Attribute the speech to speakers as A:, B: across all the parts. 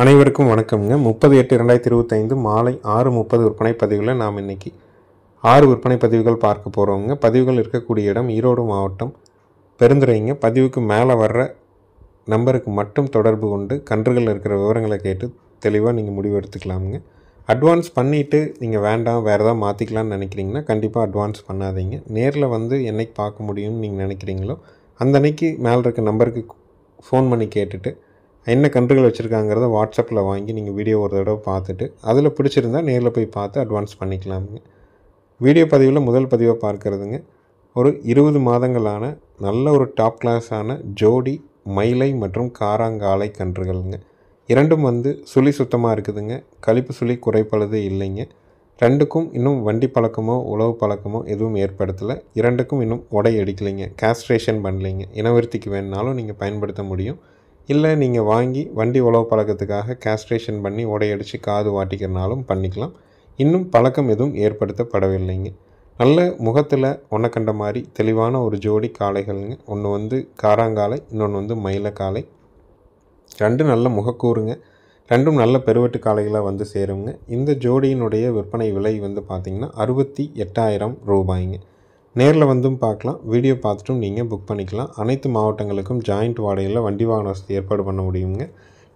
A: அனைவருக்கும் வணக்கம்ங்க. 30/8/2025 மாலை 6:30 விற்பனை பதிவில் நாம் இன்றைக்கி 6 விற்பனை பதிவுகள் பார்க்க போகிறோங்க. பதிவுகள் இருக்கக்கூடிய இடம் ஈரோடு மாவட்டம் பெருந்துறைங்க. பதிவுக்கு மேலே வர்ற நம்பருக்கு மட்டும் தொடர்பு கொண்டு கன்றுகள் இருக்கிற விவரங்களை கேட்டு தெளிவாக நீங்கள் முடிவு எடுத்துக்கலாமுங்க. அட்வான்ஸ் பண்ணிவிட்டு நீங்கள் வேண்டாம் வேறு ஏதாவது மாற்றிக்கலான்னு நினைக்கிறீங்கன்னா கண்டிப்பாக அட்வான்ஸ் பண்ணாதீங்க. நேரில் வந்து என்னைக்கு பார்க்க முடியும்னு நீங்கள் நினைக்கிறீங்களோ அந்த அன்னைக்கு மேலே இருக்க நம்பருக்கு ஃபோன் பண்ணி கேட்டுட்டு என்ன கன்றுகள் வச்சுருக்காங்கிறத வாட்ஸ்அப்பில் வாங்கி நீங்கள் வீடியோ ஒரு தடவை பார்த்துட்டு அதில் பிடிச்சிருந்தால் நேரில் போய் பார்த்து அட்வான்ஸ் பண்ணிக்கலாமுங்க. வீடியோ பதிவில் முதல் பதிவை பார்க்குறதுங்க, ஒரு 20 மாதங்களான நல்ல ஒரு டாப் கிளாஸான ஜோடி மயிலை மற்றும் காராங்காலை கன்றுகள்ங்க. இரண்டும் வந்து சுழி சுத்தமாக இருக்குதுங்க. கழிப்பு சுழி குறைப்பழுது இல்லைங்க. ரெண்டுக்கும் இன்னும் வண்டி பழக்கமோ உழவு பழக்கமோ எதுவும் ஏற்படுத்தலை. இரண்டுக்கும் இன்னும் உடை அடிக்கலைங்க. கேஸ்ட்ரேஷன் பண்ணலைங்க. இனவிருத்திக்கு வேணுனாலும் நீங்கள் பயன்படுத்த முடியும். இல்லை நீங்கள் வாங்கி வண்டி உழவு பழக்கத்துக்காக கேஸ்ட்ரேஷன் பண்ணி உடையடித்து காது வாட்டிக்கிறனாலும் பண்ணிக்கலாம். இன்னும் பழக்கம் எதுவும் ஏற்படுத்தப்படவில்லைங்க. நல்ல முகத்தில் ஒன்றை கண்ட மாதிரி தெளிவான ஒரு ஜோடி காளைகள்ங்க. ஒன்று வந்து காராங்காலை, இன்னொன்று வந்து மயில காளை. ரெண்டும் நல்ல முகக்கூறுங்க. ரெண்டும் நல்ல பெருவெட்டு காளைகளாக வந்து சேருங்க. இந்த ஜோடியினுடைய விற்பனை விலை வந்து பார்த்திங்கன்னா 68,000 ரூபாய்ங்க. நேரில் வந்தும் பார்க்கலாம், வீடியோ பார்த்துட்டும் நீங்கள் புக் பண்ணிக்கலாம். அனைத்து மாவட்டங்களுக்கும் ஜாயிண்ட் வாடகையில் வண்டி வாகன வசதி ஏற்பாடு பண்ண முடியுங்க.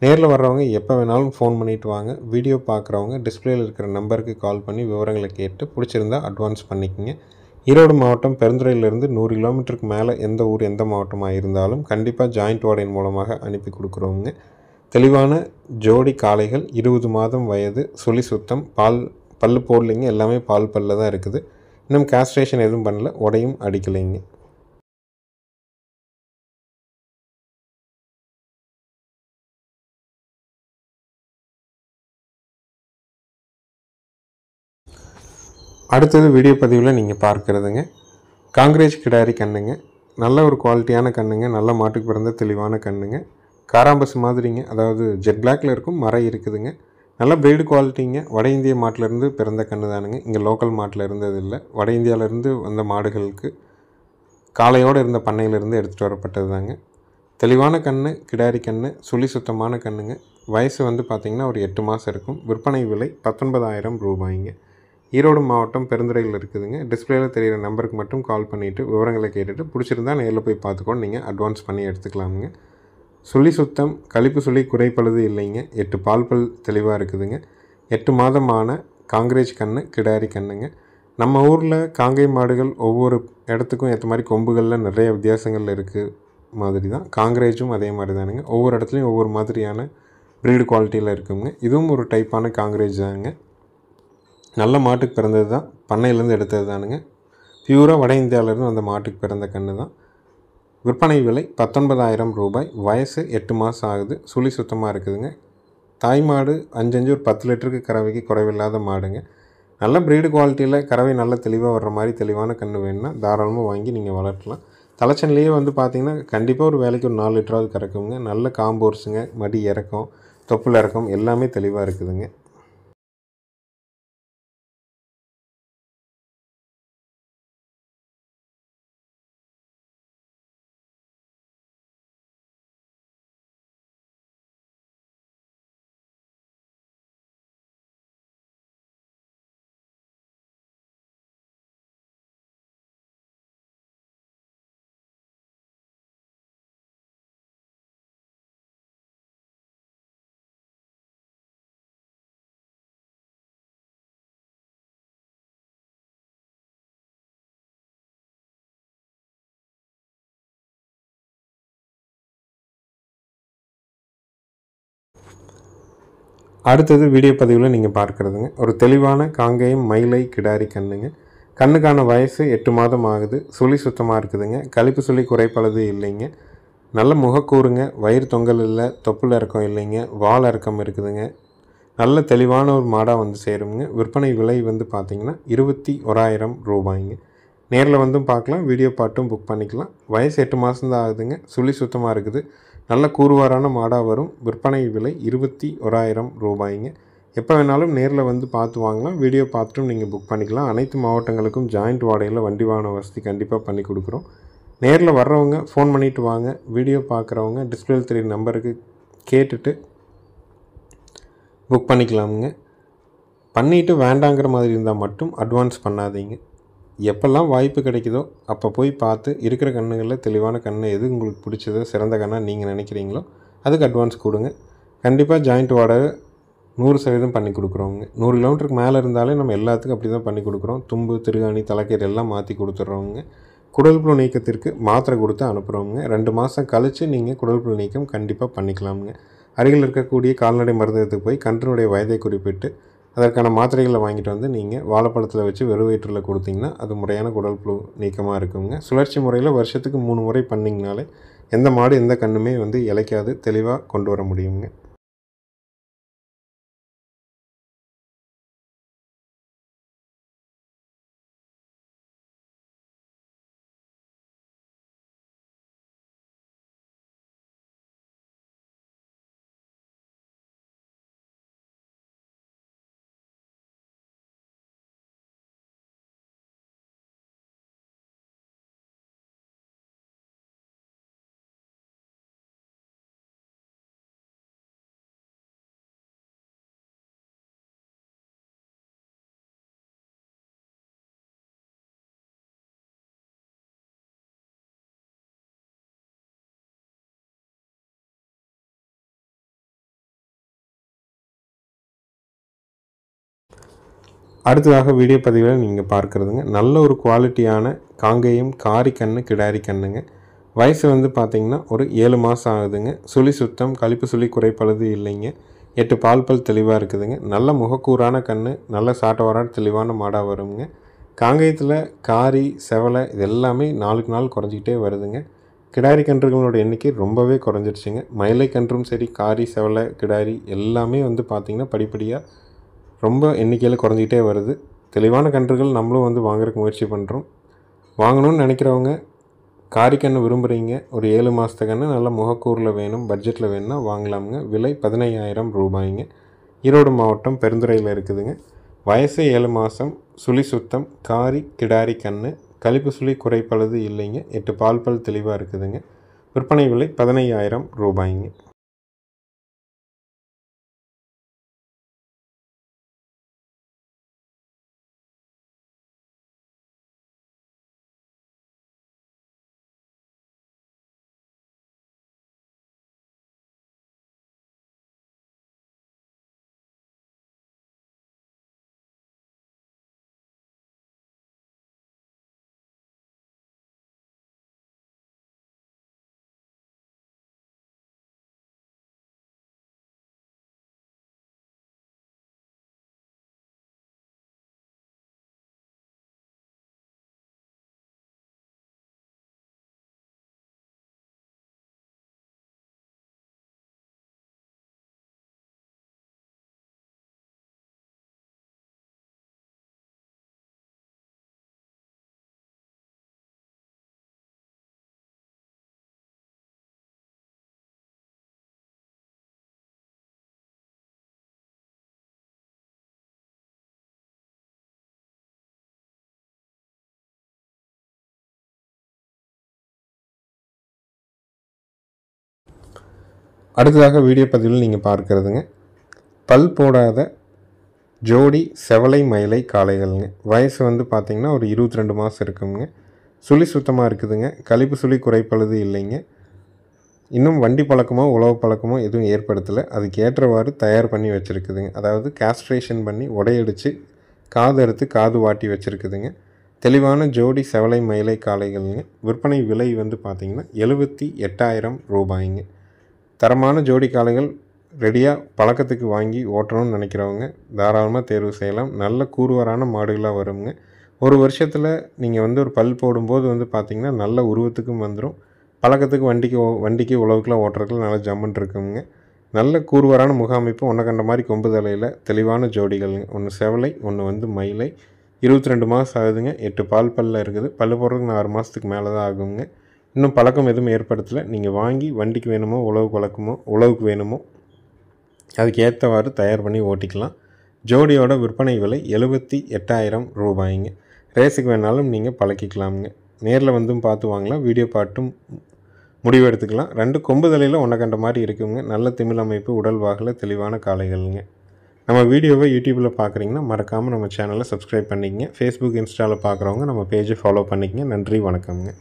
A: நேரில் வர்றவங்க எப்போ வேணாலும் ஃபோன் பண்ணிவிட்டு வாங்க. வீடியோ பார்க்குறவங்க டிஸ்பிளேயில் இருக்கிற நம்பருக்கு கால் பண்ணி விவரங்களை கேட்டு பிடிச்சிருந்தால் அட்வான்ஸ் பண்ணிக்கோங்க. ஈரோடு மாவட்டம் பெருந்துறையிலிருந்து 100 கிலோமீட்டருக்கு மேலே எந்த ஊர் எந்த மாவட்டமாக இருந்தாலும் கண்டிப்பாக ஜாயிண்ட் வாடகை மூலமாக அனுப்பி கொடுக்குறோங்க. தெளிவான ஜோடி காளைகள், 20 மாதம் வயது, சுழி சுத்தம், பல்லு போடலைங்க. எல்லாமே பால் பல்ல தான் இருக்குது. இன்னும் கேஸ்ட்ரேஷன் எதுவும் பண்ணல, உடையும் அடிக்கலைங்க. அடுத்தது வீடியோ பதிவில் நீங்கள் பார்க்குறதுங்க காங்கிரேஜ் கிடாரி கண்ணுங்க. நல்ல ஒரு குவாலிட்டியான கண்ணுங்க. நல்ல மாட்டுக்கு பிறந்த தெளிவான கண்ணுங்க. காராம்பஸ் மாதிரிங்க, அதாவது ஜெட் பிளாக்ல இருக்கும், மறை இருக்குதுங்க. நல்ல பிரீடு குவாலிட்டிங்க. வட இந்திய மாட்டிலேருந்து பிறந்த கன்று தானுங்க. இங்கே லோக்கல் மாட்டில் இருந்தது இல்லை. வட இந்தியாவிலேருந்து வந்த மாடுகளுக்கு காளையோடு இருந்த பண்ணையிலேருந்து எடுத்துகிட்டு வரப்பட்டது தாங்க. தெளிவான கன்று, கிடாரி கன்று, சுழி சுத்தமான கண்ணுங்க. வயசு வந்து பார்த்திங்கன்னா ஒரு 8 மாதம் இருக்கும். விற்பனை விலை 19,000 ரூபாய்ங்க. ஈரோடு மாவட்டம் பெருந்துறையில் இருக்குதுங்க. டிஸ்பிளேயில் தெரிகிற நம்பருக்கு மட்டும் கால் பண்ணிவிட்டு விவரங்களை கேட்டுட்டு பிடிச்சிருந்தா நேரில் போய் பார்த்துக்கோன்னு நீங்கள் அட்வான்ஸ் பண்ணி எடுத்துக்கலாமுங்க. சுழி சுத்தம், கழிப்பு சுழி குறைப்பழுது இல்லைங்க. 8 பால் பல் தெளிவாக இருக்குதுங்க. 8 மாதமான காங்கிரேஜ் கன்று, கிடாரி கண்ணுங்க. நம்ம ஊரில் காங்கை மாடுகள் ஒவ்வொரு இடத்துக்கும் ஏற்ற மாதிரி கொம்புகளில் நிறைய வித்தியாசங்கள் இருக்குது மாதிரி தான் காங்கிரேஜும் அதே மாதிரி தானுங்க. ஒவ்வொரு இடத்துலையும் ஒவ்வொரு மாதிரியான ப்ரீடு குவாலிட்டியில் இருக்குங்க. இதுவும் ஒரு டைப்பான காங்கிரேஜ் தானுங்க. நல்ல மாட்டுக்கு பிறந்தது தான், பண்ணையிலேருந்து எடுத்தது தானுங்க. பியூராக வட இந்தியாவிலேருந்து அந்த மாட்டுக்கு பிறந்த கன்று தான். விற்பனை விலை 19,000 ரூபாய். வயசு 8 மாதம் ஆகுது. சுழி சுத்தமாக இருக்குதுங்க. தாய் மாடு 5 ஒரு 10 லிட்டருக்கு கறவைக்கு குறைவில்லாத மாடுங்க. நல்ல ப்ரீடு குவாலிட்டியில் கறவை நல்ல தெளிவாக வர்ற மாதிரி தெளிவான கன்று வேணுன்னா தாராளமாக வாங்கி நீங்கள் வளர்க்கலாம். தலைச்சன்லேயே வந்து பார்த்திங்கன்னா கண்டிப்பாக ஒரு வேலைக்கு ஒரு 4 லிட்டராவது கறக்குங்க. நல்ல காம்போர்ஸுங்க, மடி இறக்கம், தொப்புள் இறக்கம் எல்லாமே தெளிவாக இருக்குதுங்க. அடுத்தது வீடியோ பதிவில் நீங்கள் பார்க்குறதுங்க ஒரு தெளிவான காங்கேயம் மயிலை கிடாரி கண்ணுங்க. கண்ணுக்கான வயசு 8 மாதம் ஆகுது. சுழி சுத்தமாக இருக்குதுங்க. கழிப்பு சுழி குறைப்பழுது இல்லைங்க. நல்ல முகக்கூறுங்க. வயிறு தொங்கல் இல்லை, தொப்புள் இறக்கம் இல்லைங்க, வால் இறக்கம் இருக்குதுங்க. நல்ல தெளிவான ஒரு மாடாக வந்து சேருங்க. விற்பனை விலை வந்து பார்த்திங்கன்னா 21,000 ரூபாய்ங்க. நேரில் வந்தும் பார்க்கலாம், வீடியோ பாட்டும் புக் பண்ணிக்கலாம். வயசு 8 மாதம் தான் ஆகுதுங்க. சுழி சுத்தமாக இருக்குது. நல்ல கூறுவாரான மாடாக வரும். விற்பனை விலை 21,000 ரூபாய்ங்க. எப்போ வேணாலும் நேரில் வந்து பார்த்து வாங்கலாம். வீடியோ பார்த்துட்டும் நீங்கள் புக் பண்ணிக்கலாம். அனைத்து மாவட்டங்களுக்கும் ஜாயிண்ட் வாடகையில் வண்டி வாகன வசதி கண்டிப்பாக பண்ணி கொடுக்குறோம். நேரில் வர்றவங்க ஃபோன் பண்ணிவிட்டு வாங்க. வீடியோ பார்க்குறவங்க டிஸ்பிளேயில் தெரியுற நம்பருக்கு கேட்டுட்டு புக் பண்ணிக்கலாமுங்க. பண்ணிவிட்டு வேண்டாங்கிற மாதிரி இருந்தால் மட்டும் அட்வான்ஸ் பண்ணாதீங்க. எப்போல்லாம் வாய்ப்பு கிடைக்குதோ அப்போ போய் பார்த்து இருக்கிற கன்றுகளில் தெளிவான கன்று எது உங்களுக்கு பிடிச்சதோ சிறந்த கன்னாக நீங்கள் நினைக்கிறீங்களோ அதுக்கு அட்வான்ஸ் கொடுங்க. கண்டிப்பாக ஜாயிண்ட் வாடகை 100% பண்ணி கொடுக்குறோங்க. 100 கிலோமீட்டருக்கு மேலே இருந்தாலே நம்ம எல்லாத்துக்கும் அப்படி தான் பண்ணி கொடுக்குறோம். தும்பு, திருகாணி, தலைக்கீரை எல்லாம் மாற்றி கொடுத்துட்றோங்க. குடல் புழு நீக்கத்திற்கு மாத்திரை கொடுத்து அனுப்புகிறோங்க. 2 மாதம் கழித்து நீங்கள் குடல் புழு நீக்கம் கண்டிப்பாக பண்ணிக்கலாமுங்க. அருகில் இருக்கக்கூடிய கால்நடை மருந்தகத்துக்கு போய் கன்றினுடைய வயதை குறிப்பிட்டு அதற்கான மாத்திரைகளை வாங்கிட்டு வந்து நீங்கள் வாழைப்பழத்தில் வச்சு வெறும் வயிற்றில் கொடுத்தீங்கன்னா அது முறையான குடல் புழு நீக்கமாக இருக்குங்க. சுழற்சி முறையில் வருஷத்துக்கு 3 முறை பண்ணிங்கனாலே எந்த மாடு எந்த கன்றுமே இளைக்காது, தெளிவாக கொண்டு வர முடியுங்க. அடுத்ததாக வீடியோ பதிவில் நீங்கள் பார்க்குறதுங்க நல்ல ஒரு குவாலிட்டியான காங்கேயம் காரி கன்று கிடாரி கன்றுங்க. வயசு பார்த்திங்கன்னா ஒரு 7 மாதம் ஆகுதுங்க. சுழி சுத்தம், கழிப்பு சுழி குறைப்பழுது இல்லைங்க. 8 பால் பல் தெளிவாக இருக்குதுங்க. நல்ல முகக்கூறான கன்று, நல்ல சாட்டை வராடு தெளிவான மாடாக வருங்க. காங்கேயத்தில் காரி, செவலை இது எல்லாமே நாளுக்கு நாள் குறைஞ்சிக்கிட்டே வருதுங்க. கிடாரி கன்றுகளோட எண்ணிக்கை ரொம்பவே குறைஞ்சிருச்சுங்க. மயிலை கன்றும் சரி, காரி, செவலை, கிடாரி எல்லாமே பார்த்திங்கன்னா படிப்படியாக ரொம்ப எண்ணிக்கையில் குறைஞ்சிக்கிட்டே வருது. தெளிவான கன்றுகள் நம்மளும் வாங்குறதுக்கு முயற்சி பண்ணுறோம். வாங்கணும்னு நினைக்கிறவங்க காரிக்கன்று விரும்புகிறீங்க, ஒரு 7 மாதத்து கன்று நல்ல முகக்கூரில் வேணும், பட்ஜெட்டில் வேணும்னா வாங்கலாமுங்க. விலை 15,000 ரூபாய்ங்க. ஈரோடு மாவட்டம் பெருந்துறையில் இருக்குதுங்க. வயசு 7 மாதம், சுழி சுத்தம், காரி கிடாரி கன்று, கழிப்பு சுழி குறைப்பழுது இல்லைங்க. 8 பால் பல் தெளிவாக இருக்குதுங்க. விற்பனை விலை 15,000 ரூபாய்ங்க. அடுத்ததாக வீடியோ பதிவில் நீங்கள் பார்க்குறதுங்க பல் போடாத ஜோடி செவலை மயிலை காளைகள்ங்க. வயசு பார்த்திங்கன்னா ஒரு 22 மாதம் இருக்குங்க. சுழி சுத்தமாக இருக்குதுங்க. கழிப்பு சுழி குறைப்பழுது இல்லைங்க. இன்னும் வண்டி பழக்கமோ உழவு பழக்கமோ எதுவும் ஏற்படுத்தலை. அதுக்கு ஏற்றவாறு தயார் பண்ணி வச்சுருக்குதுங்க. அதாவது கேஸ்ட்ரேஷன் பண்ணி உடையடித்து காது அறுத்து காது வாட்டி வச்சுருக்குதுங்க. தெளிவான ஜோடி செவலை மயிலை காளைகள்ங்க. விற்பனை விலை பார்த்திங்கன்னா 78,000 ரூபாய்ங்க. தரமான ஜோடி காளைகள் ரெடியாக பழக்கத்துக்கு வாங்கி ஓட்டணும்னு நினைக்கிறவங்க தாராளமாக தேர்வு செய்யலாம். நல்ல கூறுவரான மாடுகளாக வருங்க. ஒரு வருஷத்தில் நீங்கள் ஒரு பல் போடும்போது பார்த்திங்கன்னா நல்ல உருவத்துக்கும் வந்துடும். பழக்கத்துக்கு வண்டிக்கு உழவுக்கெலாம் ஓட்டுறதுக்குலாம் நல்லா ஜம்முன் இருக்குங்க. நல்ல கூறுவரான முகாமைப்பு, ஒன்றை கண்ட மாதிரி கொம்பு தலையில் தெளிவான ஜோடிகள்ங்க. ஒன்று செவலை, ஒன்று மயிலை. 22 மாதம் ஆகுதுங்க. 8 பால் பல்லில் இருக்குது. பல் போடுறதுக்கு 6 மாதத்துக்கு மேலே தான் ஆகுங்க. இன்னும் பழக்கம் எதுவும் ஏற்படுத்தலை. நீங்கள் வாங்கி வண்டிக்கு வேணுமோ உழவுக்கு வேணுமோ அதுக்கு ஏற்றவாறு தயார் பண்ணி ஓட்டிக்கலாம். ஜோடியோட விற்பனை விலை 78,000 ரூபாய்ங்க. ரேஸுக்கு வேணாலும் நீங்கள் பழக்கிக்கலாமுங்க. நேரில் பார்த்து வாங்கலாம். வீடியோ பார்த்தும் முடிவு எடுத்துக்கலாம். 2 கொம்பு தலையில் ஒன்றை கண்ட மாதிரி இருக்குங்க. நல்ல திமிழ் அமைப்பு, உடல் வாகில் தெளிவான காளைகள்ங்க. நம்ம வீடியோவை யூடியூப்பில் பார்க்குறீங்கன்னா மறக்காமல் நம்ம சேனலை சப்ஸ்கிரைப் பண்ணிக்கங்க. ஃபேஸ்புக் இன்ஸ்டாவில் பார்க்குறவங்க நம்ம பேஜை ஃபாலோ பண்ணிக்கங்க. நன்றி, வணக்கம்ங்க.